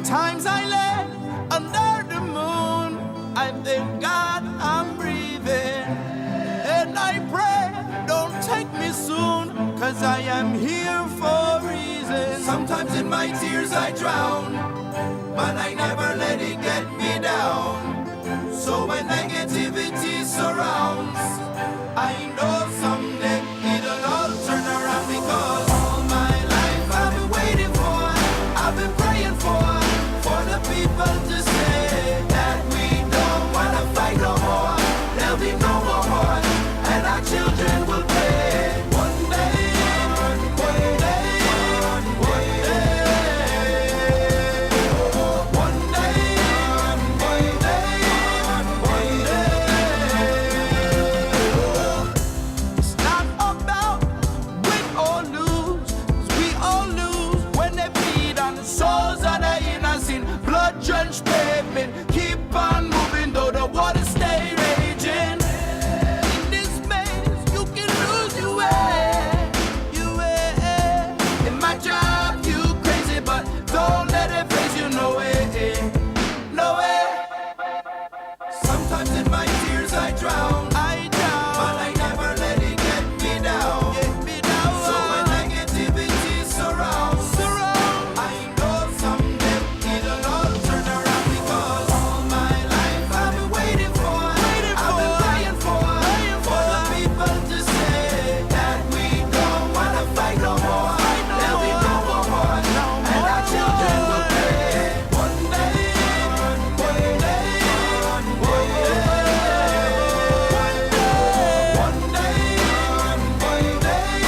Sometimes I lay under the moon. I thank God I'm breathing. And I pray, don't take me soon, 'cause I am here for a reason. Sometimes in my tears I drown, but I never let it get me down. So when negativity surrounds, I know someday it'll all turn around, because all my life I've been waiting for, I've been praying for the people to say that we don't wanna fight no more. There'll be no more wars, and our children will play. One day, one day, one day, one day, one day. It's not about win or lose, 'cause we all lose when they bleed on the souls of the innocent. Blood-drenched pavement, keep on moving though the water stay raging. In this maze, you can lose your way, your way. It might drive you crazy, but don't let it face you, no way, no way. Sometimes in my tears I drown, but I never let it get me down. So when negativity surrounds, I know someday it'll all turn around, because all my life I've been waiting for, I've been praying for the people to say that we don't wanna fight no more. There'll be no more wars, and our children will play. One day, one day, one day, one day,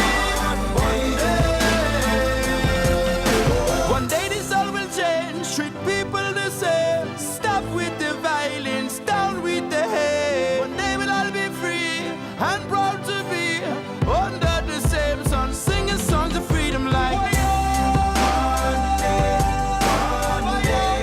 one day this all will change. Treat people the same. Stop with the violence, down with the hate. One day we'll all be free and proud to be under the same sun, singing songs of freedom like one day, one day,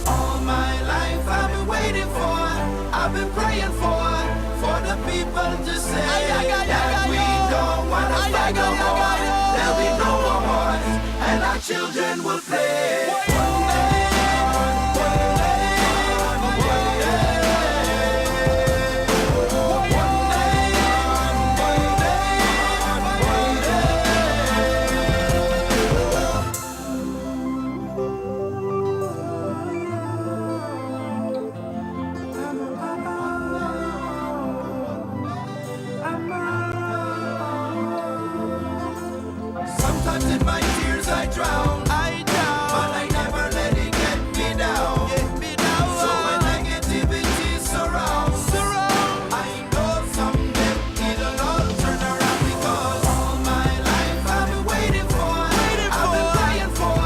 all my life I've been waiting for, I've been praying for the people to say that we don't wanna fight no more. There'll be no more wars, and our children will play. One day, one day, one day, one day, one Sometimes in my tears I drown, but I never let it get me down. So when negativity surrounds, I know someday it'll all turn around, because all my life I've been waiting for, I've been praying for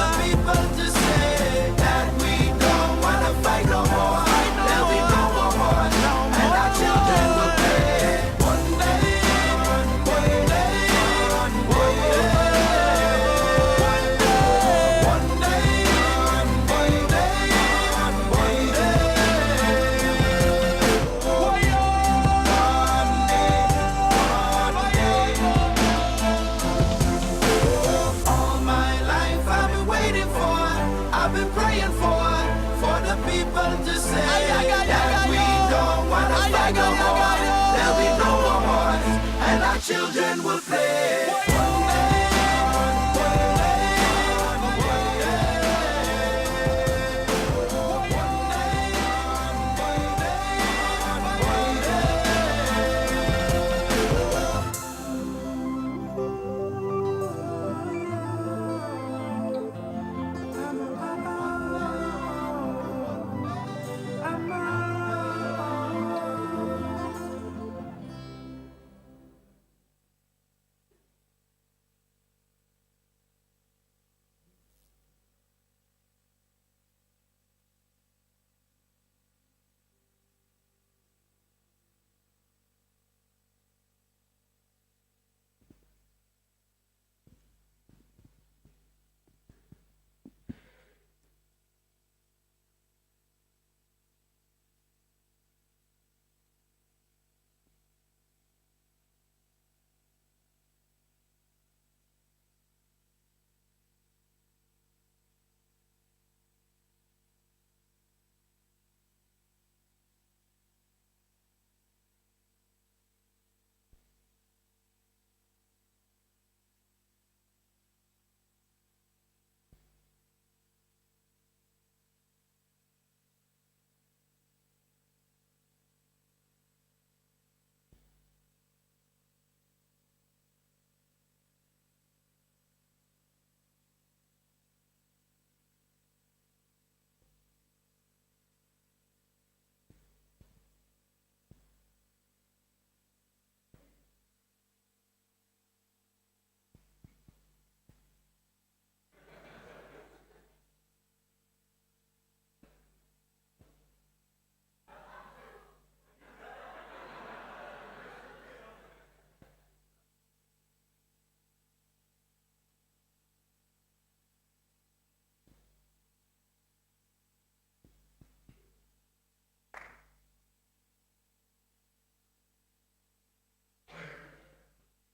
the people to say that we don't wanna fight no more. There'll be no more wars, and our children will play. One day, one day, one day, one day, one day, all my life I've been waiting for, I've been praying for the people to say that we don't wanna fight no more. There'll be no more wars, and our children will play. One day, one day, one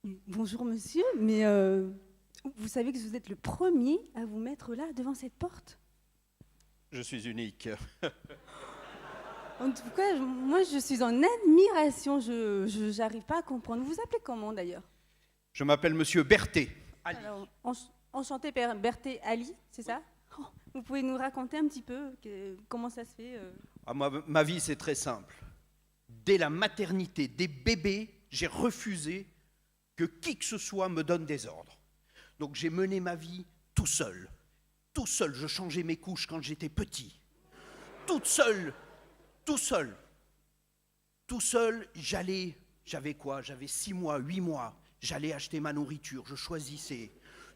Bonjour monsieur, mais vous savez que vous êtes le premier à vous mettre là, devant cette porte? Je suis unique. En tout cas, moi je suis en admiration, je n'arrive pas à comprendre. Vous vous appelez comment d'ailleurs? Je m'appelle Monsieur Berthet. Ali. Alors, enchanté Berthet Ali, c'est ça? Oh, vous pouvez nous raconter un petit peu comment ça se fait Ma vie, c'est très simple. Dès la maternité des bébés, j'ai refusé que qui que ce soit me donne des ordres. Donc j'ai mené ma vie tout seul. Tout seul, je changeais mes couches quand j'étais petit. Toute seule, tout seul. Tout seul, j'avais quoi? J'avais 6 mois, 8 mois. J'allais acheter ma nourriture, je choisissais.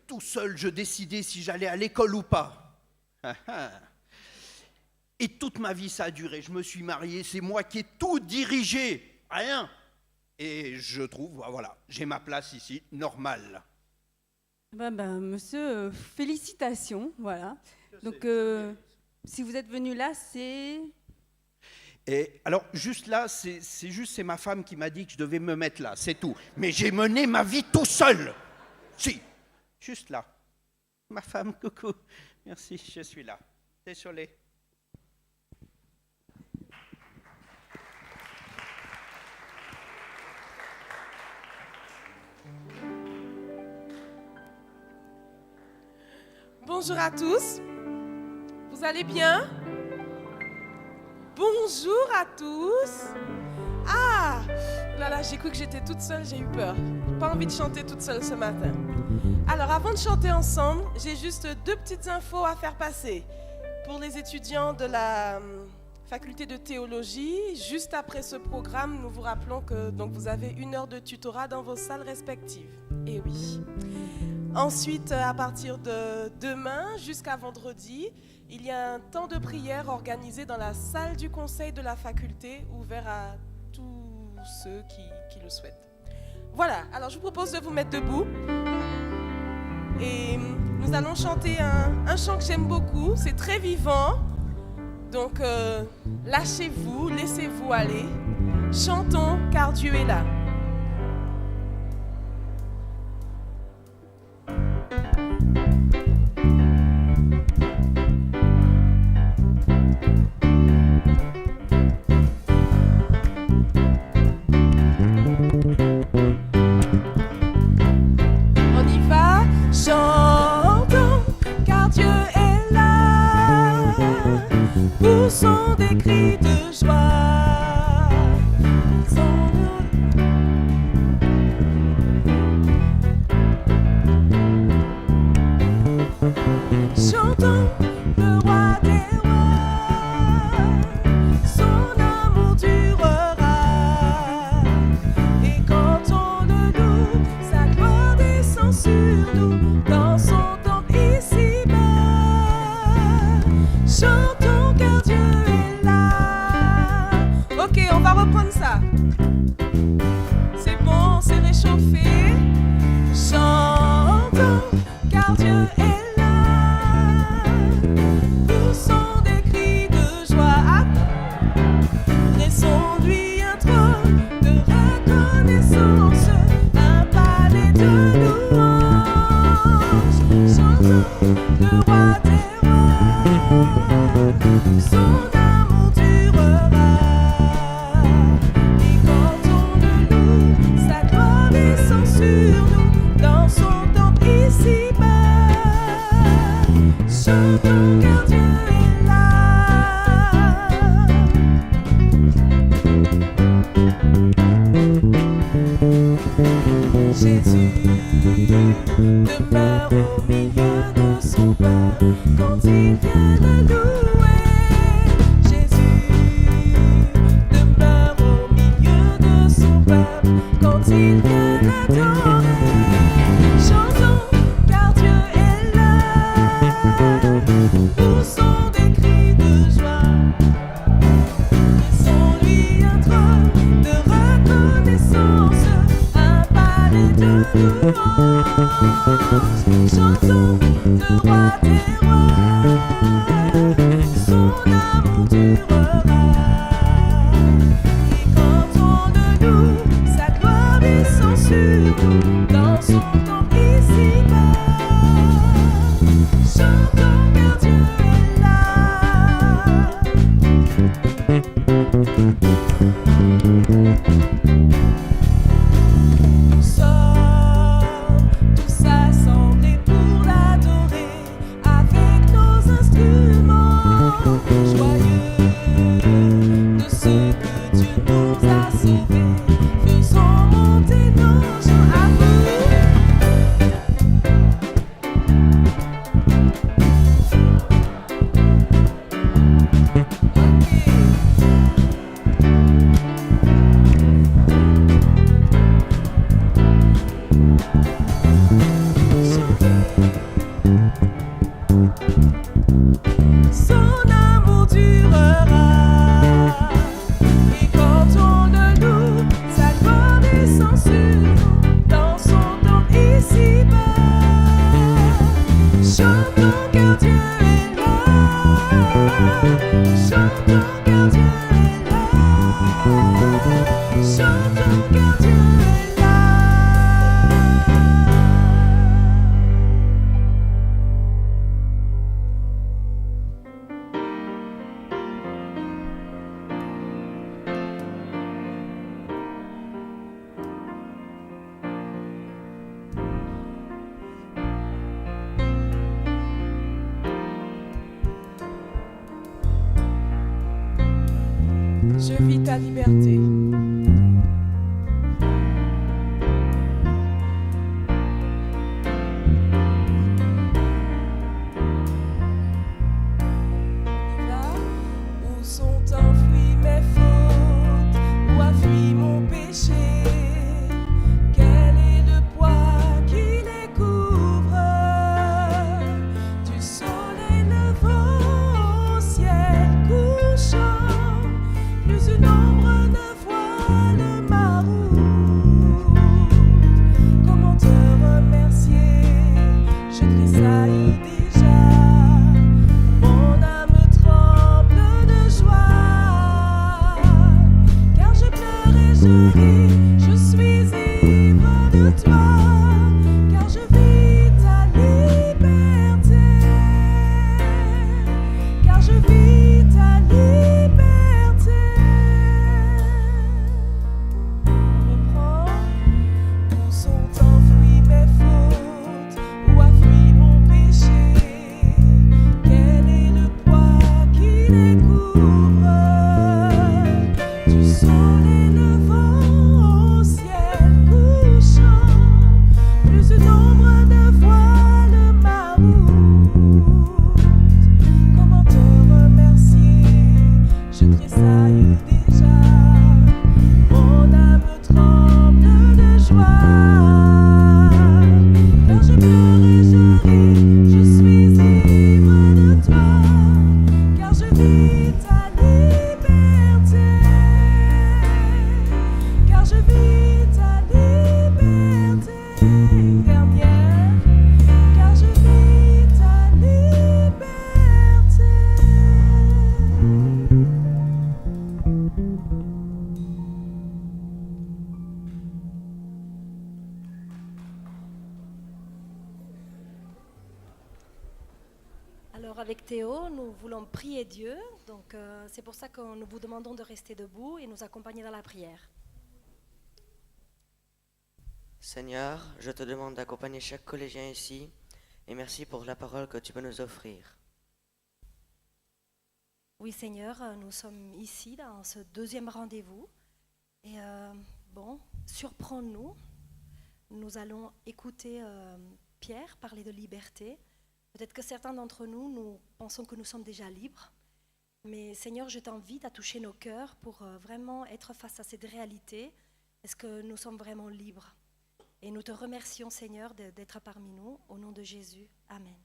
Tout seul, je décidais si j'allais à l'école ou pas. Et toute ma vie, ça a duré. Je me suis marié, c'est moi qui ai tout dirigé. Rien. Et je trouve, voilà, j'ai ma place ici, normale. Monsieur, félicitations, voilà. Donc, si vous êtes venu là, c'est... Et alors, juste là, c'est ma femme qui m'a dit que je devais me mettre là, c'est tout. Mais j'ai mené ma vie tout seul. Si, juste là. Ma femme, coucou. Merci, je suis là. Désolé. Bonjour à tous. Vous allez bien? Bonjour à tous. Ah, là, j'ai cru que j'étais toute seule, j'ai eu peur. Pas envie de chanter toute seule ce matin. Alors, avant de chanter ensemble, j'ai juste 2 petites infos à faire passer. Pour les étudiants de la faculté de théologie, juste après ce programme, nous vous rappelons que donc, vous avez 1 heure de tutorat dans vos salles respectives. Eh oui. Ensuite, à partir de demain jusqu'à vendredi, il y a un temps de prière organisé dans la salle du conseil de la faculté, ouvert à tous ceux qui le souhaitent. Voilà, alors je vous propose de vous mettre debout. Et nous allons chanter un chant que j'aime beaucoup, c'est très vivant. Donc lâchez-vous, laissez-vous aller. Chantons car Dieu est là. Poussons des cris de joie. Chantons le roi des rois. Son amour durera. Et quand on le loue, sa gloire descend sur nous. Dans son temple ici-bas. Chantons car Dieu est là. Ok, on va reprendre ça. C'est bon, c'est réchauffé. Chantons car Dieu est là. Poussons des cris de joie. Dressons-lui un trône de reconnaissance, un palais de louange. Chantons le roi des rois. Son amour durera. Et quand on le loue, sa gloire descend sur nous. Dans son temple ici-bas. Chantons car Dieu est là. Jésus demeure au milieu de son peuple quand il vient le louer. Jésus demeure au milieu de son peuple quand il vient l'adorer. Chantons car Dieu est là. Poussons des cris de joie. Laissons-lui un trône de reconnaissance, un palais de louange. Chantons le roi des rois. Son amour durera. Et quand on le loue, sa gloire descend sur nous. s'entend ici-bas. Chantons car Dieu est là. Nous sommes tous assemblés pour l'adorer avec nos instruments joyeux de ce que Dieu nous a sauvés. Faisons monter nos chants à vous. Son amour durera, et quand on le loue, sa gloire descend sur nous, dans son temps ici-bas. Chantons car Dieu est là. Chantons car Dieu est là. Chantons car Dieu est là. Je vis ta liberté. Où sont enfouies mes fautes? Où a fui mon péché? Quel est le poids qui les couvre? Du soleil levant au ciel couchant, plus une ombre ne voile ma route. Comment te remercier? Je tressaillis déjà. Mon âme tremble de joie, car je pleure et je ris. Je suis ivre de toi, car je vis ta liberté. Car je vis ta liberté. Reprends. Où sont enfouies mes fautes? Où a fui mon péché? Quel est le poids qui les couvre? Du soleil levant au ciel couchant, plus une ombre ne voile ma route. Comment te remercier? Je tressaillis déjà. Mon âme tremble de joie, car je pleure et je ris. Je suis ivre de toi, car je vis ta liberté. Car je vis ta liberté dernière. Car je vis ta liberté. Alors avec Théo, nous voulons prier Dieu, donc c'est pour ça que nous vous demandons de rester debout et nous accompagner dans la prière. Seigneur, je te demande d'accompagner chaque collégien ici et merci pour la parole que tu peux nous offrir. Oui Seigneur, nous sommes ici dans ce deuxième rendez-vous et surprends-nous. Nous allons écouter Pierre parler de liberté. Peut-être que certains d'entre nous, nous pensons que nous sommes déjà libres, mais Seigneur, je t'invite à toucher nos cœurs pour vraiment être face à cette réalité. Est-ce que nous sommes vraiment libres? Et nous te remercions Seigneur d'être parmi nous, au nom de Jésus. Amen.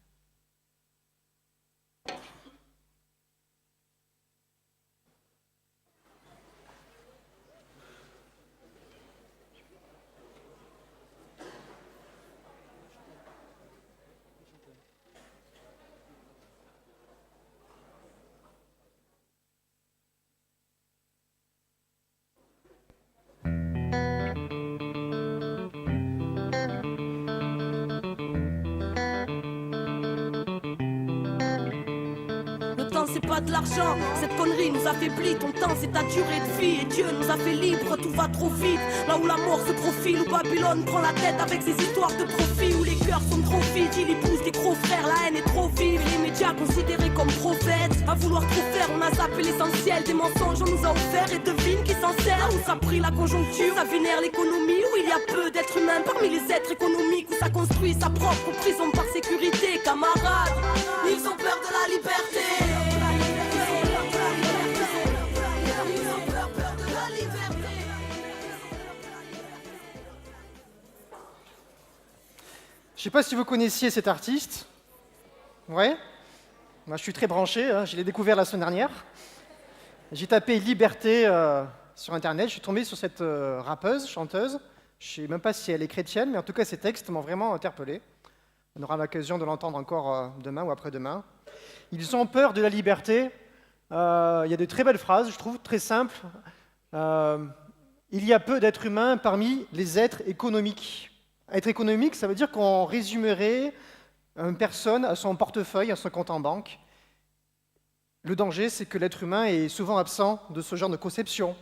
c'est pas de l'argent. Cette connerie nous affaiblit, ton temps c'est ta durée de vie. Et Dieu nous a fait libres, tout va trop vite. Là où la mort se profile, où Babylone prend la tête avec ses histoires de profit. Où les cœurs sont trop vides, il épouse des gros frères, la haine est trop vive. Les médias considérés comme prophètes, à vouloir trop faire, on a zappé l'essentiel. Des mensonges on nous a offert et devine qui s'en sert. Où ça pris la conjoncture, ça vénère l'économie. Où il y a peu d'êtres humains parmi les êtres économiques. Où ça construit sa propre prison par sécurité. Camarades, ils ont peur de la liberté. Ils ont peur de la liberté. Je sais pas si vous connaissiez cet artiste. Ouais. Moi, je suis très branché. Hein. Je l'ai découvert la semaine dernière. J'ai tapé Liberté sur Internet. Je suis tombé sur cette rappeuse, chanteuse. Je ne sais même pas si elle est chrétienne, mais en tout cas, ses textes m'ont vraiment interpellé. On aura l'occasion de l'entendre encore demain ou après-demain. Ils ont peur de la liberté. Il y a de très belles phrases, je trouve, très simples. Il y a peu d'êtres humains parmi les êtres économiques. Être économique, ça veut dire qu'on résumerait une personne à son portefeuille, à son compte en banque. Le danger, c'est que l'être humain est souvent absent de ce genre de conception.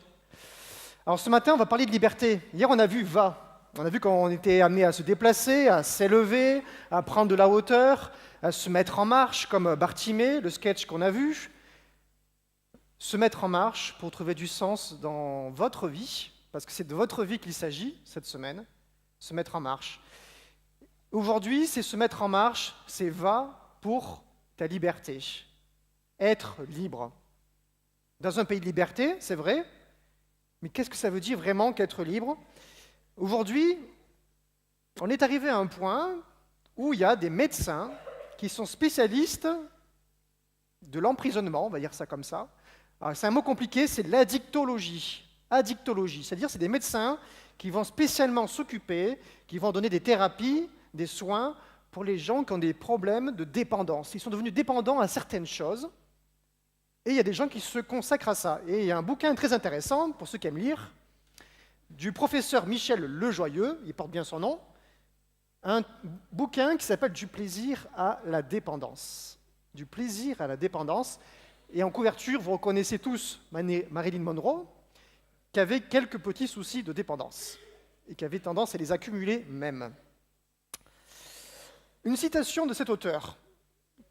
Alors ce matin, on va parler de liberté. Hier, on a vu « va ». On a vu qu'on était amené à se déplacer, à s'élever, à prendre de la hauteur, à se mettre en marche, comme Bartimée, le sketch qu'on a vu. Se mettre en marche pour trouver du sens dans votre vie, parce que c'est de votre vie qu'il s'agit cette semaine, se mettre en marche. Aujourd'hui, c'est se mettre en marche, c'est va pour ta liberté. Être libre. Dans un pays de liberté, c'est vrai, mais qu'est-ce que ça veut dire vraiment qu'être libre ? Aujourd'hui, on est arrivé à un point où il y a des médecins qui sont spécialistes de l'emprisonnement, on va dire ça comme ça. Alors, c'est un mot compliqué, c'est l'addictologie. Addictologie, c'est-à-dire c'est des médecins qui vont spécialement s'occuper, qui vont donner des thérapies, des soins pour les gens qui ont des problèmes de dépendance. Ils sont devenus dépendants à certaines choses, et il y a des gens qui se consacrent à ça. Et il y a un bouquin très intéressant, pour ceux qui aiment lire, du professeur Michel Lejoyeux, il porte bien son nom, un bouquin qui s'appelle « Du plaisir à la dépendance ». Du plaisir à la dépendance. Et en couverture, vous reconnaissez tous Marilyn Monroe, qui avait quelques petits soucis de dépendance, et qui avait tendance à les accumuler même. Une citation de cet auteur,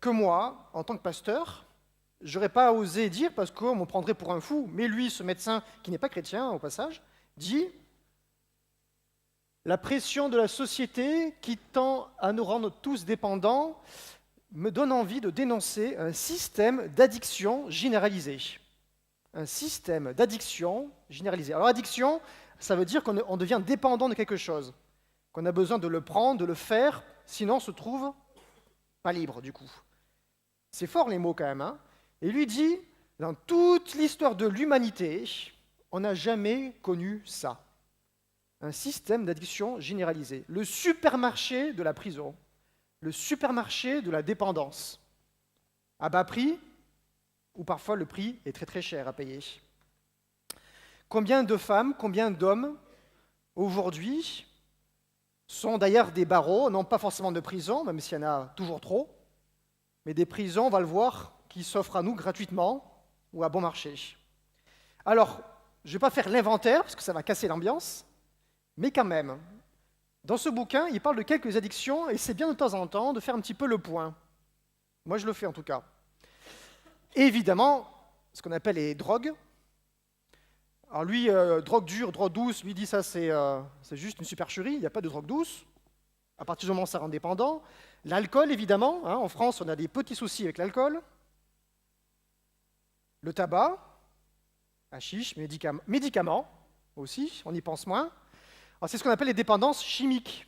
que moi, en tant que pasteur, je n'aurais pas osé dire parce qu'on me prendrait pour un fou, mais lui, ce médecin, qui n'est pas chrétien au passage, dit « La pression de la société qui tend à nous rendre tous dépendants me donne envie de dénoncer un système d'addiction généralisé. » Un système d'addiction généralisé. Alors addiction, ça veut dire qu'on devient dépendant de quelque chose, qu'on a besoin de le prendre, de le faire, sinon on se trouve pas libre du coup. C'est fort les mots quand même. Hein. Et lui dit, dans toute l'histoire de l'humanité, on n'a jamais connu ça. Un système d'addiction généralisé. Le supermarché de la prison, le supermarché de la dépendance. À bas prix, ou parfois le prix est très très cher à payer. Combien de femmes, combien d'hommes, aujourd'hui, sont d'ailleurs des barreaux, non pas forcément de prison, même s'il y en a toujours trop, mais des prisons, on va le voir, qui s'offrent à nous gratuitement ou à bon marché. Alors, je ne vais pas faire l'inventaire, parce que ça va casser l'ambiance, mais quand même, dans ce bouquin, il parle de quelques addictions, et c'est bien de temps en temps de faire un petit peu le point. Moi, je le fais en tout cas. Évidemment, ce qu'on appelle les drogues. Alors lui, drogue dure, drogue douce, lui dit ça c'est juste une supercherie, il n'y a pas de drogue douce. À partir du moment où ça rend dépendant. L'alcool, évidemment, hein, en France, on a des petits soucis avec l'alcool. Le tabac, hashish, médicaments aussi, on y pense moins. Alors c'est ce qu'on appelle les dépendances chimiques.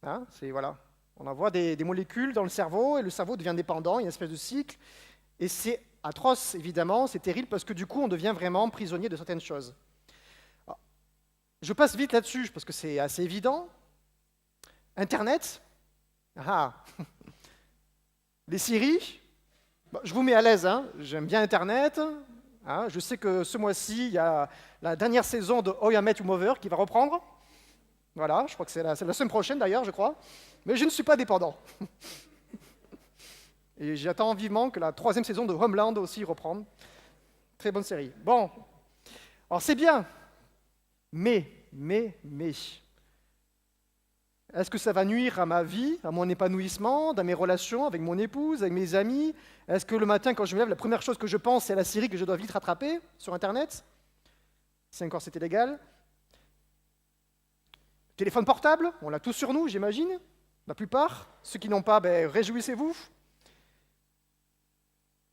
Hein, voilà. On envoie des molécules dans le cerveau et le cerveau devient dépendant, il y a une espèce de cycle. Et c'est atroce, évidemment, c'est terrible parce que du coup, on devient vraiment prisonnier de certaines choses. Alors, je passe vite là-dessus parce que c'est assez évident. Internet, les séries, je vous mets à l'aise, hein, j'aime bien Internet. Hein, je sais que ce mois-ci, il y a la dernière saison de How I Met Your Mother qui va reprendre. Voilà, je crois que c'est la semaine prochaine d'ailleurs, je crois. Mais je ne suis pas dépendant. Et j'attends vivement que la 3e saison de Homeland aussi reprenne. Très bonne série. Bon, alors c'est bien, mais, est-ce que ça va nuire à ma vie, à mon épanouissement, dans mes relations avec mon épouse, avec mes amis? Est-ce que le matin, quand je me lève, la première chose que je pense, c'est à la série que je dois vite rattraper sur Internet? Si encore c'était légal. Téléphone portable, on l'a tous sur nous, j'imagine. La plupart. Ceux qui n'ont pas, réjouissez-vous.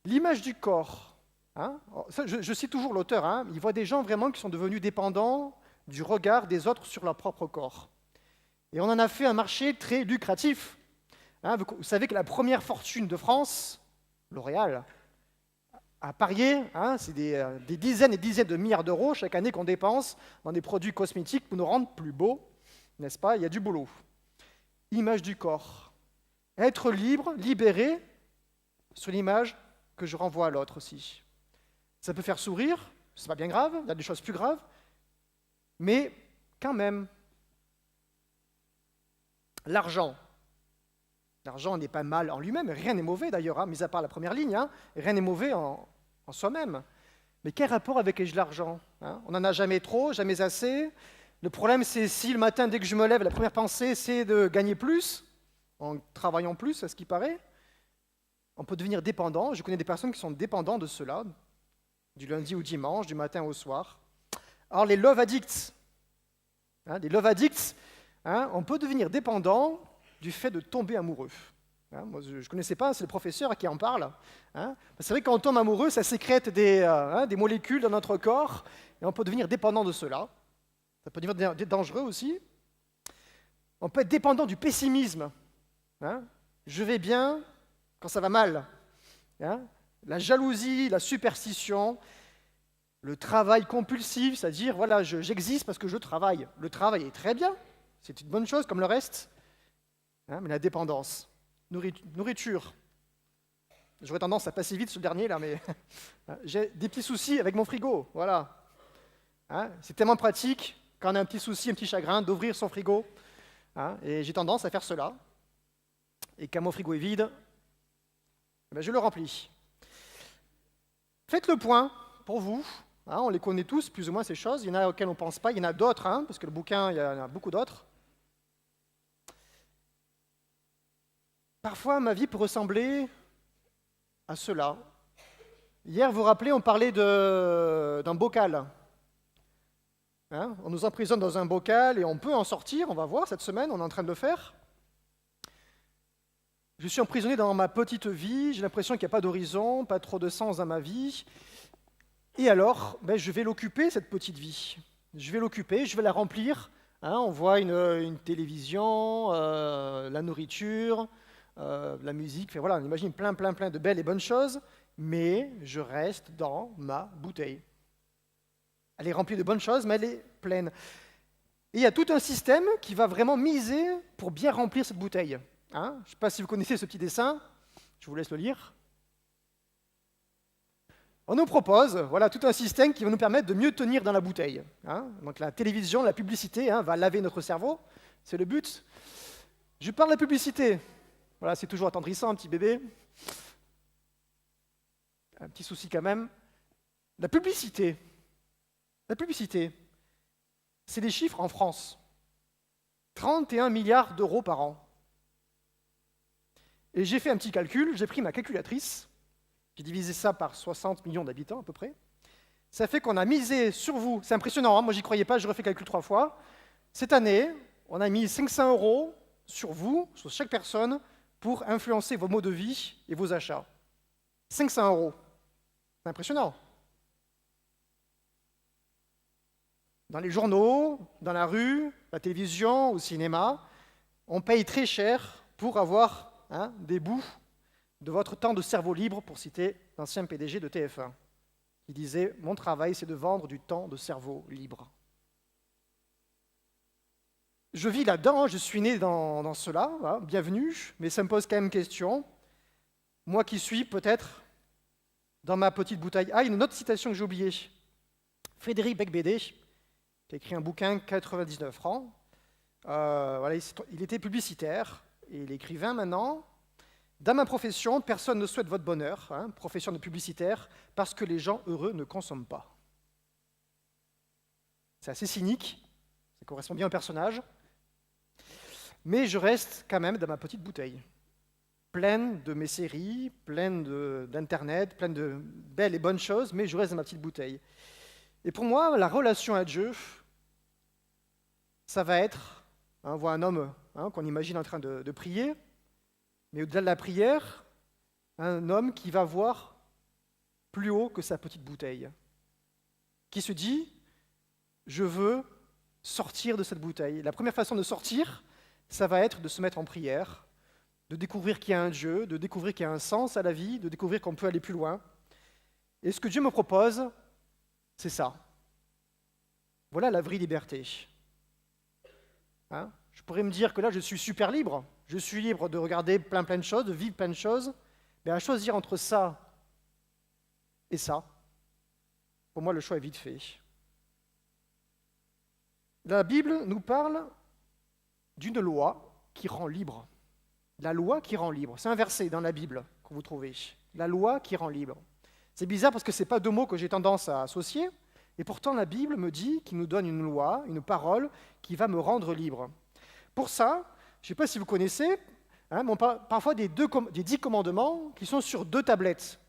L'image du corps. Hein? Ça, je cite toujours l'auteur. Hein? Il voit des gens vraiment qui sont devenus dépendants du regard des autres sur leur propre corps. Et on en a fait un marché très lucratif. Hein? Vous savez que la première fortune de France, L'Oréal, a parié, hein, c'est des dizaines et dizaines de milliards d'euros chaque année qu'on dépense dans des produits cosmétiques pour nous rendre plus beaux, n'est-ce pas? Il y a du boulot. Image du corps. Être libre, libéré, sur l'image que je renvoie à l'autre aussi. Ça peut faire sourire, c'est pas bien grave, il y a des choses plus graves, mais quand même, l'argent. L'argent n'est pas mal en lui-même, rien n'est mauvais d'ailleurs, hein, mis à part la première ligne, hein, rien n'est mauvais en soi-même. Mais quel rapport avec l'argent, hein? On n'en a jamais trop, jamais assez. Le problème, c'est si le matin, dès que je me lève, la première pensée, c'est de gagner plus, en travaillant plus, à ce qui paraît. On peut devenir dépendant. Je connais des personnes qui sont dépendantes de cela, du lundi au dimanche, du matin au soir. Alors les love addicts, hein, on peut devenir dépendant du fait de tomber amoureux. Hein, moi, je ne connaissais pas, c'est le professeur qui en parle. Hein. C'est vrai que quand on tombe amoureux, ça sécrète des molécules dans notre corps, et on peut devenir dépendant de cela. Ça peut devenir dangereux aussi. On peut être dépendant du pessimisme. Hein. Je vais bien quand ça va mal. Hein. La jalousie, la superstition, le travail compulsif, c'est-à-dire, voilà, j'existe parce que je travaille. Le travail est très bien, c'est une bonne chose comme le reste, hein, mais la dépendance, nourriture. J'aurais tendance à passer vite sur le dernier, là, mais j'ai des petits soucis avec mon frigo, voilà. Hein, c'est tellement pratique, quand on a un petit souci, un petit chagrin, d'ouvrir son frigo, hein, et j'ai tendance à faire cela. Et quand mon frigo est vide, je le remplis. Faites le point pour vous. Hein, on les connaît tous, plus ou moins, ces choses. Il y en a auxquelles on ne pense pas. Il y en a d'autres, hein, parce que le bouquin, il y en a beaucoup d'autres. Parfois, ma vie peut ressembler à cela. Hier, vous vous rappelez, on parlait d'un bocal. Hein, on nous emprisonne dans un bocal et on peut en sortir. On va voir cette semaine, on est en train de le faire. Je suis emprisonné dans ma petite vie, j'ai l'impression qu'il n'y a pas d'horizon, pas trop de sens dans ma vie. Et alors, je vais l'occuper, cette petite vie. Je vais l'occuper, je vais la remplir. Hein, on voit une télévision, la nourriture, la musique, enfin, voilà, on imagine plein de belles et bonnes choses, mais je reste dans ma bouteille. Elle est remplie de bonnes choses, mais elle est pleine. Et il y a tout un système qui va vraiment miser pour bien remplir cette bouteille. Hein, je ne sais pas si vous connaissez ce petit dessin, je vous laisse le lire. On nous propose voilà, tout un système qui va nous permettre de mieux tenir dans la bouteille. Hein. Donc la télévision, la publicité va laver notre cerveau, c'est le but. Je parle de la publicité. Voilà, c'est toujours attendrissant, un petit bébé. Un petit souci quand même. La publicité, c'est des chiffres en France. 31 milliards d'euros par an. Et j'ai fait un petit calcul, j'ai pris ma calculatrice, j'ai divisé ça par 60 millions d'habitants à peu près. Ça fait qu'on a misé sur vous, c'est impressionnant, hein, moi j'y croyais pas, je refais le calcul 3 fois. Cette année, on a mis 500 € sur vous, sur chaque personne, pour influencer vos modes de vie et vos achats. 500 €. C'est impressionnant. Dans les journaux, dans la rue, la télévision, au cinéma, on paye très cher pour avoir des bouts de votre temps de cerveau libre, pour citer l'ancien PDG de TF1, qui disait « Mon travail, c'est de vendre du temps de cerveau libre ». Je vis là-dedans, je suis né dans cela, hein, bienvenue, mais ça me pose quand même question. Moi qui suis peut-être dans ma petite bouteille. Ah, il y a une autre citation que j'ai oubliée. Frédéric Becbédé, qui a écrit un bouquin 99 francs. Voilà, il était publicitaire, et il est écrivain maintenant. Dans ma profession, personne ne souhaite votre bonheur, profession de publicitaire, parce que les gens heureux ne consomment pas. C'est assez cynique, ça correspond bien au personnage, mais je reste quand même dans ma petite bouteille, pleine de mes séries, pleine d'Internet, pleine de belles et bonnes choses, mais je reste dans ma petite bouteille. Et pour moi, la relation à Dieu, ça va être, on voit un homme qu'on imagine en train de prier, mais au-delà de la prière, un homme qui va voir plus haut que sa petite bouteille, qui se dit, je veux sortir de cette bouteille. La première façon de sortir, ça va être de se mettre en prière, de découvrir qu'il y a un Dieu, de découvrir qu'il y a un sens à la vie, de découvrir qu'on peut aller plus loin. Et ce que Dieu me propose, c'est ça. Voilà la vraie liberté. Je pourrais me dire que là, je suis super libre. Je suis libre de regarder plein de choses, de vivre plein de choses. Mais à choisir entre ça et ça, pour moi, le choix est vite fait. La Bible nous parle d'une loi qui rend libre. La loi qui rend libre. C'est un verset dans la Bible que vous trouvez. La loi qui rend libre. C'est bizarre parce que ce n'est pas deux mots que j'ai tendance à associer. Et pourtant, la Bible me dit qu'il nous donne une loi, une parole qui va me rendre libre. Pour ça, je ne sais pas si vous connaissez, parfois des 10 commandements qui sont sur 2 tablettes.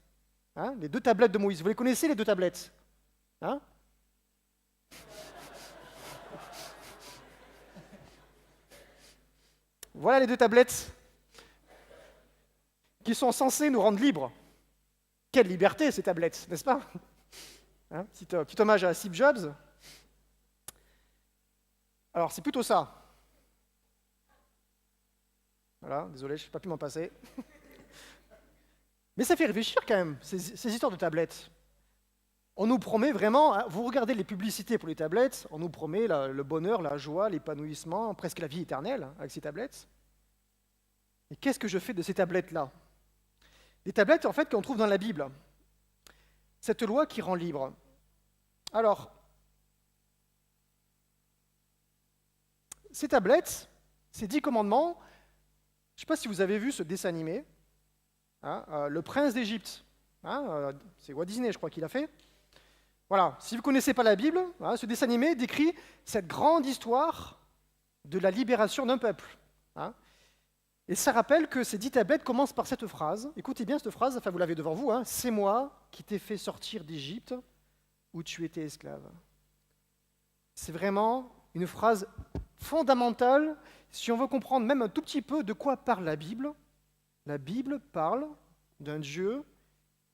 Les 2 tablettes de Moïse. Vous les connaissez, les 2 tablettes? Voilà les 2 tablettes qui sont censées nous rendre libres. Quelle liberté, ces tablettes, n'est-ce pas? Petit hommage à Steve Jobs. Alors, c'est plutôt ça. Voilà, désolé, je n'ai pas pu m'en passer. Mais ça fait réfléchir quand même, ces histoires de tablettes. On nous promet vraiment, vous regardez les publicités pour les tablettes, on nous promet le bonheur, la joie, l'épanouissement, presque la vie éternelle avec ces tablettes. Et qu'est-ce que je fais de ces tablettes-là? Les tablettes, en fait, qu'on trouve dans la Bible. Cette loi qui rend libre. Alors, ces tablettes, ces 10 commandements, je ne sais pas si vous avez vu ce dessin animé, Le Prince d'Égypte. C'est Walt Disney, je crois, qui l'a fait. Voilà, si vous ne connaissez pas la Bible, ce dessin animé décrit cette grande histoire de la libération d'un peuple. Et ça rappelle que ces 10 tablettes commencent par cette phrase. Écoutez bien cette phrase, enfin vous l'avez devant vous. C'est moi qui t'ai fait sortir d'Égypte où tu étais esclave. C'est vraiment une phrase fondamentale si on veut comprendre même un tout petit peu de quoi parle la Bible. La Bible parle d'un Dieu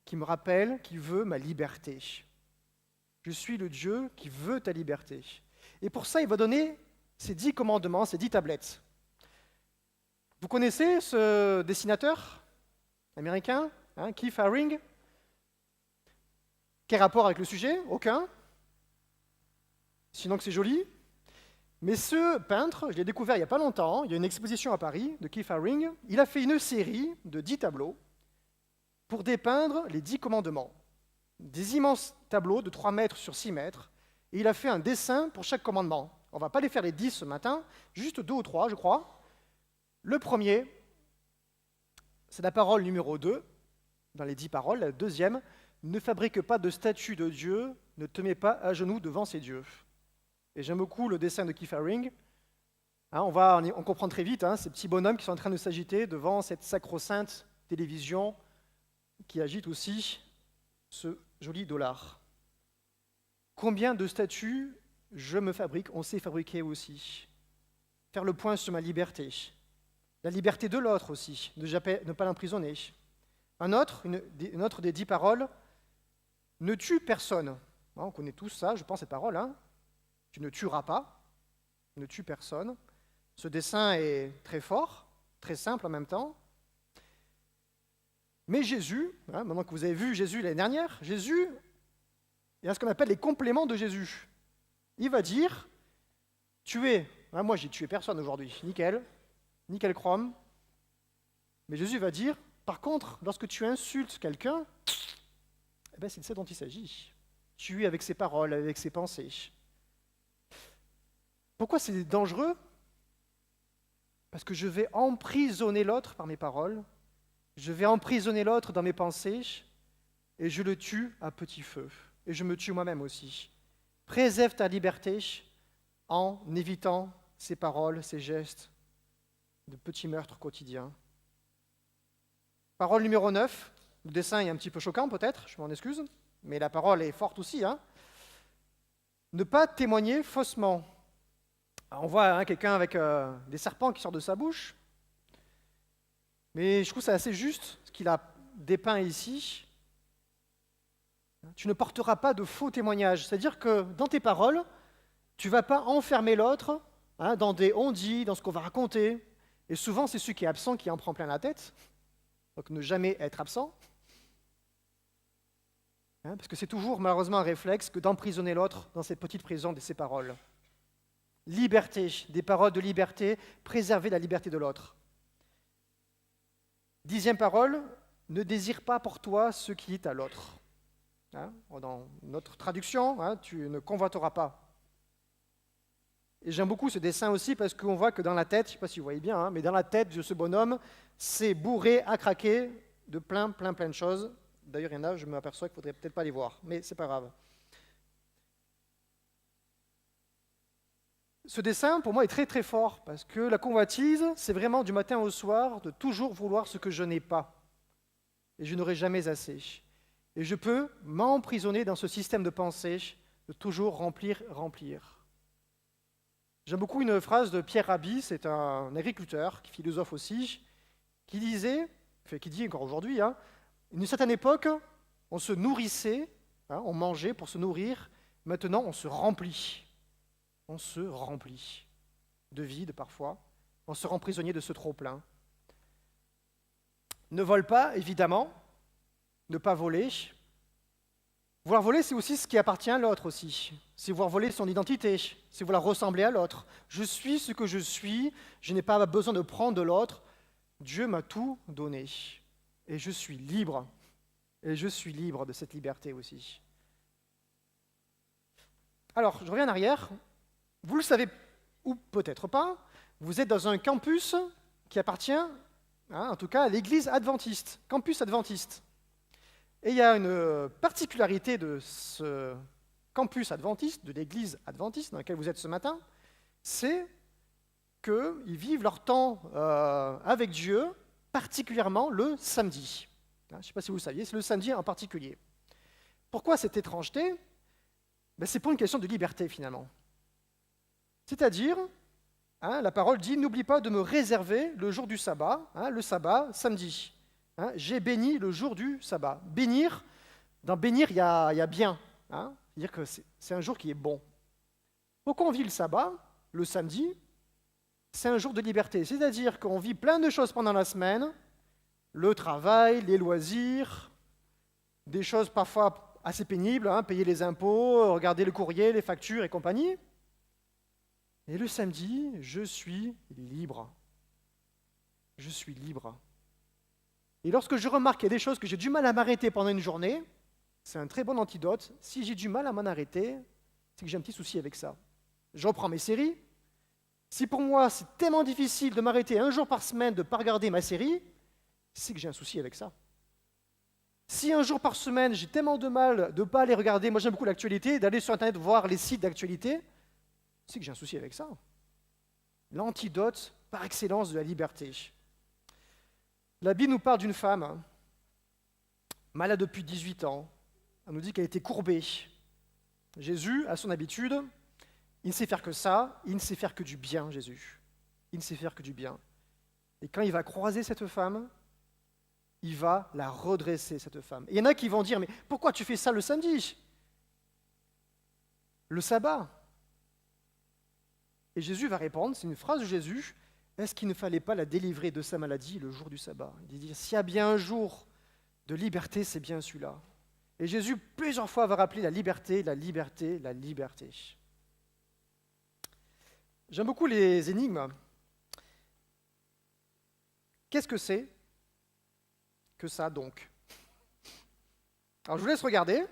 qui me rappelle qu'il veut ma liberté. Je suis le Dieu qui veut ta liberté. Et pour ça, il va donner ces 10 commandements, ces 10 tablettes. Vous connaissez ce dessinateur américain, Keith Haring? Quel rapport avec le sujet? Aucun. Sinon que c'est joli. Mais ce peintre, je l'ai découvert il n'y a pas longtemps, il y a une exposition à Paris de Keith Haring. Il a fait une série de 10 tableaux pour dépeindre les 10 commandements. Des immenses tableaux de 3 mètres sur 6 mètres. Et il a fait un dessin pour chaque commandement. On ne va pas les faire les 10 ce matin, juste 2 ou 3, je crois. Le premier, c'est la parole numéro 2, dans les 10 paroles. La deuxième, ne fabrique pas de statue de Dieu, ne te mets pas à genoux devant ces dieux. Et j'aime beaucoup le dessin de Keith Haring. On comprend très vite ces petits bonhommes qui sont en train de s'agiter devant cette sacro-sainte télévision qui agite aussi ce joli dollar. Combien de statues je me fabrique? On sait fabriquer aussi. Faire le point sur ma liberté. La liberté de l'autre aussi, ne pas l'emprisonner. Une autre des 10 paroles, ne tue personne. On connaît tous ça, je pense, cette parole. Tu ne tueras pas, ne tue personne. Ce dessin est très fort, très simple en même temps. Mais Jésus, maintenant que vous avez vu Jésus l'année dernière, Jésus, il y a ce qu'on appelle les compléments de Jésus. Il va dire, tuer, moi j'ai tué personne aujourd'hui, nickel chrome. Mais Jésus va dire, par contre, lorsque tu insultes quelqu'un, c'est de ça dont il s'agit. Tuer avec ses paroles, avec ses pensées. Pourquoi c'est dangereux? Parce que je vais emprisonner l'autre par mes paroles, Je vais emprisonner l'autre dans mes pensées et je le tue à petit feu. Et je me tue moi-même aussi. Préserve ta liberté en évitant ces paroles, ces gestes de petits meurtres quotidiens. Parole numéro 9. Le dessin est un petit peu choquant peut-être, je m'en excuse, mais la parole est forte aussi. Ne pas témoigner faussement. Alors, on voit quelqu'un avec des serpents qui sortent de sa bouche, mais je trouve ça assez juste ce qu'il a dépeint ici. Tu ne porteras pas de faux témoignages, c'est-à-dire que dans tes paroles, tu ne vas pas enfermer l'autre dans des on-dit, dans ce qu'on va raconter. Et souvent, c'est celui qui est absent qui en prend plein la tête. Donc ne jamais être absent. Parce que c'est toujours malheureusement un réflexe que d'emprisonner l'autre dans cette petite prison de ses paroles. Liberté, des paroles de liberté, préserver la liberté de l'autre. 10e parole, ne désire pas pour toi ce qui est à l'autre. Dans notre traduction, tu ne convoiteras pas. Et j'aime beaucoup ce dessin aussi parce qu'on voit que dans la tête, je ne sais pas si vous voyez bien, mais dans la tête de ce bonhomme, c'est bourré à craquer de plein de choses. D'ailleurs, il y en a, je m'aperçois qu'il ne faudrait peut-être pas les voir, mais c'est pas grave. Ce dessin, pour moi, est très fort, parce que la convoitise, c'est vraiment du matin au soir de toujours vouloir ce que je n'ai pas. Et je n'aurai jamais assez. Et je peux m'emprisonner dans ce système de pensée, de toujours remplir. J'aime beaucoup une phrase de Pierre Rabhi, c'est un agriculteur, philosophe aussi, qui dit encore aujourd'hui, à une certaine époque, on se nourrissait, on mangeait pour se nourrir, maintenant on se remplit. On se remplit de vide parfois, on se rend prisonnier de ce trop-plein. Ne vole pas, évidemment, ne pas voler. Vouloir voler, c'est aussi ce qui appartient à l'autre aussi. C'est vouloir voler son identité, c'est vouloir ressembler à l'autre. Je suis ce que je suis, je n'ai pas besoin de prendre de l'autre. Dieu m'a tout donné. Et je suis libre. Et je suis libre de cette liberté aussi. Alors, je reviens en arrière. Vous le savez, ou peut-être pas, vous êtes dans un campus qui appartient, en tout cas, à l'église adventiste, campus adventiste. Et il y a une particularité de ce campus adventiste, de l'église adventiste dans laquelle vous êtes ce matin, c'est qu'ils vivent leur temps avec Dieu, particulièrement le samedi. Je ne sais pas si vous le saviez, c'est le samedi en particulier. Pourquoi cette étrangeté ? C'est pour une question de liberté finalement. C'est-à-dire, la parole dit « N'oublie pas de me réserver le jour du sabbat, le sabbat, samedi. J'ai béni le jour du sabbat. » Bénir, dans bénir, il y a bien. C'est-à-dire que c'est un jour qui est bon. Pourquoi on vit le sabbat, le samedi ? C'est un jour de liberté. C'est-à-dire qu'on vit plein de choses pendant la semaine, le travail, les loisirs, des choses parfois assez pénibles, payer les impôts, regarder le courrier, les factures et compagnie. Et le samedi, je suis libre. Je suis libre. Et lorsque je remarque qu'il y a des choses que j'ai du mal à m'arrêter pendant une journée, c'est un très bon antidote. Si j'ai du mal à m'en arrêter, c'est que j'ai un petit souci avec ça. Je reprends mes séries. Si pour moi, c'est tellement difficile de m'arrêter un jour par semaine de ne pas regarder ma série, c'est que j'ai un souci avec ça. Si un jour par semaine, j'ai tellement de mal de ne pas aller regarder, moi j'aime beaucoup l'actualité, d'aller sur Internet voir les sites d'actualité, c'est que j'ai un souci avec ça. L'antidote par excellence de la liberté. La Bible nous parle d'une femme malade depuis 18 ans. Elle nous dit qu'elle était courbée. Jésus, à son habitude, il ne sait faire que ça, il ne sait faire que du bien, Jésus. Il ne sait faire que du bien. Et quand il va croiser cette femme, il va la redresser, cette femme. Et il y en a qui vont dire, mais pourquoi tu fais ça le samedi ? Le sabbat. Et Jésus va répondre, c'est une phrase de Jésus, est-ce qu'il ne fallait pas la délivrer de sa maladie le jour du sabbat ? Il dit, s'il y a bien un jour de liberté, c'est bien celui-là. Et Jésus, plusieurs fois, va rappeler la liberté, la liberté, la liberté. J'aime beaucoup les énigmes. Qu'est-ce que c'est que ça, donc ? Alors, je vous laisse regarder.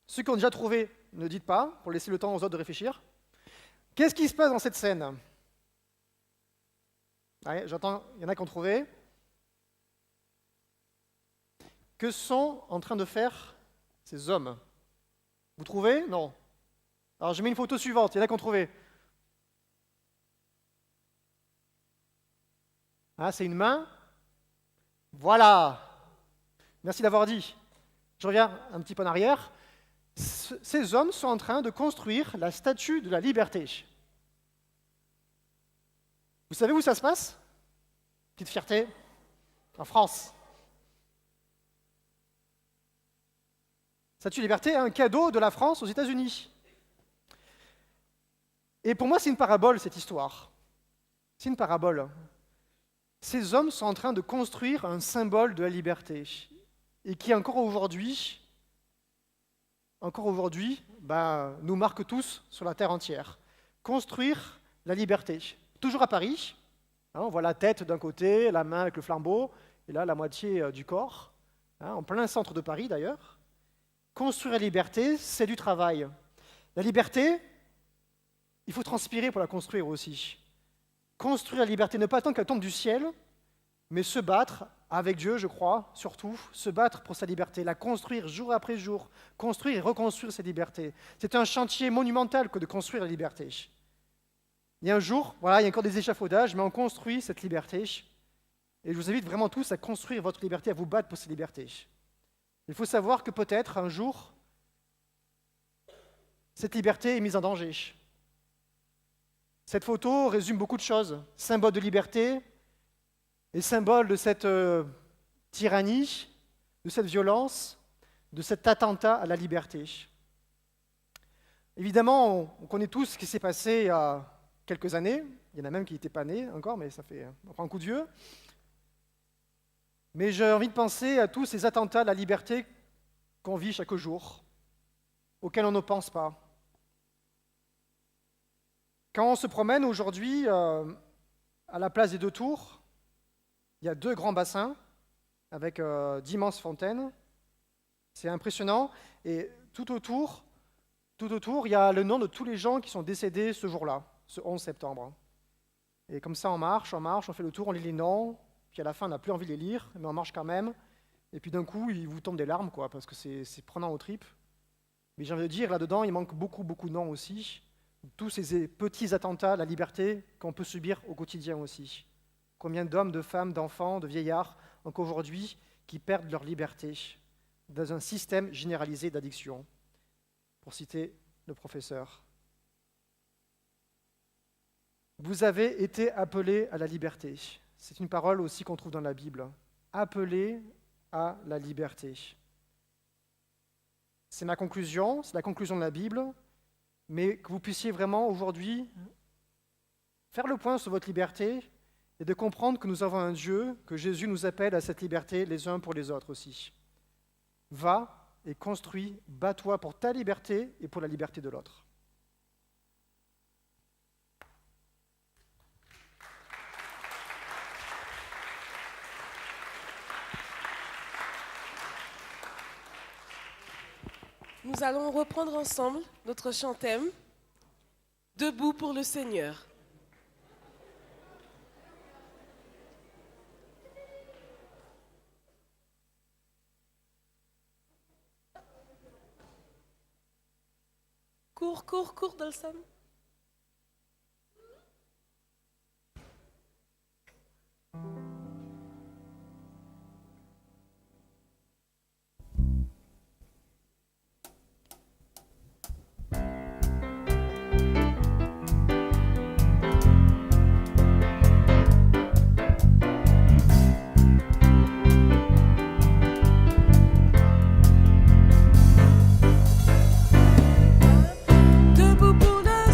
Ceux qui ont déjà trouvé, ne dites pas, pour laisser le temps aux autres de réfléchir. Qu'est-ce qui se passe dans cette scène ? Allez, j'entends, il y en a qui ont trouvé. Que sont en train de faire ces hommes? Vous trouvez? Non. Alors je mets une photo suivante, il y en a qui ont trouvé. Ah, c'est une main. Voilà. Merci d'avoir dit. Je reviens un petit peu en arrière. Ces hommes sont en train de construire la statue de la liberté. Vous savez où ça se passe? Petite fierté. En France. Statue de liberté est un cadeau de la France aux États-Unis. Et pour moi, c'est une parabole, cette histoire. C'est une parabole. Ces hommes sont en train de construire un symbole de la liberté. Et qui, encore aujourd'hui, nous marque tous sur la terre entière. Construire la liberté. Toujours à Paris. On voit la tête d'un côté, la main avec le flambeau, et là, la moitié du corps. En plein centre de Paris, d'ailleurs. Construire la liberté, c'est du travail. La liberté, il faut transpirer pour la construire aussi. Construire la liberté, ne pas attendre qu'elle tombe du ciel, mais se battre avec Dieu, je crois, surtout, se battre pour sa liberté, la construire jour après jour, construire et reconstruire sa liberté. C'est un chantier monumental que de construire la liberté. Il y a un jour, il y a encore des échafaudages, mais on construit cette liberté. Et je vous invite vraiment tous à construire votre liberté, à vous battre pour cette liberté. Il faut savoir que peut-être un jour, cette liberté est mise en danger. Cette photo résume beaucoup de choses. Symbole de liberté et symbole de cette tyrannie, de cette violence, de cet attentat à la liberté. Évidemment, on connaît tous ce qui s'est passé il y a quelques années. Il y en a même qui n'étaient pas nés encore, mais ça fait un coup de vieux. Mais j'ai envie de penser à tous ces attentats à la liberté qu'on vit chaque jour, auxquels on ne pense pas. Quand on se promène aujourd'hui à la place des Deux Tours, il y a 2 grands bassins avec d'immenses fontaines. C'est impressionnant. Et tout autour, il y a le nom de tous les gens qui sont décédés ce jour-là, ce 11 septembre. Et comme ça, on marche, on fait le tour, on lit les noms. Puis à la fin, on n'a plus envie de les lire, mais on marche quand même. Et puis d'un coup, il vous tombe des larmes, parce que c'est prenant aux tripes. Mais j'ai envie de dire, là-dedans, il manque beaucoup de noms aussi. Tous ces petits attentats à la liberté qu'on peut subir au quotidien aussi. Combien d'hommes, de femmes, d'enfants, de vieillards, encore aujourd'hui, qui perdent leur liberté dans un système généralisé d'addiction, pour citer le professeur. Vous avez été appelés à la liberté. C'est une parole aussi qu'on trouve dans la Bible. Appelés à la liberté. C'est ma conclusion, c'est la conclusion de la Bible, mais que vous puissiez vraiment aujourd'hui faire le point sur votre liberté et de comprendre que nous avons un Dieu, que Jésus nous appelle à cette liberté les uns pour les autres aussi. Va et construis, bats-toi pour ta liberté et pour la liberté de l'autre. Nous allons reprendre ensemble notre chant-thème « Debout pour le Seigneur ». Cours, Dolsam. Debout pour le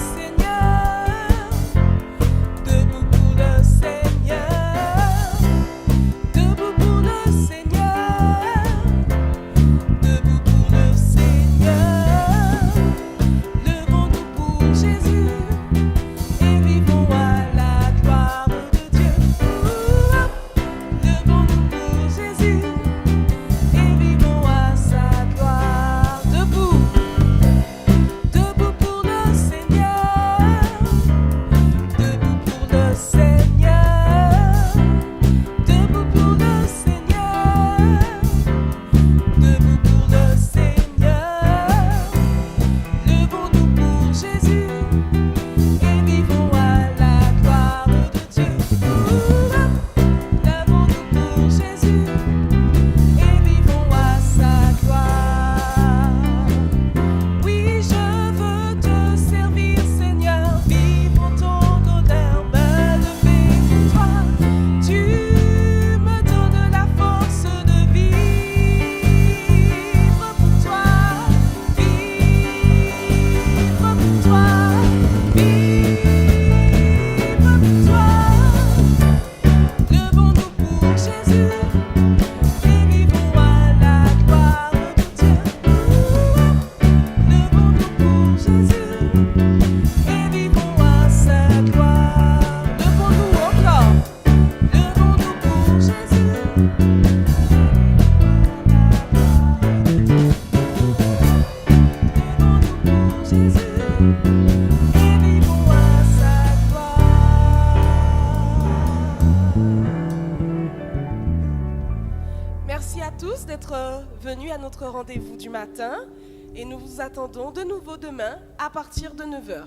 tous d'être venus à notre rendez-vous du matin et nous vous attendons de nouveau demain à partir de 9 h.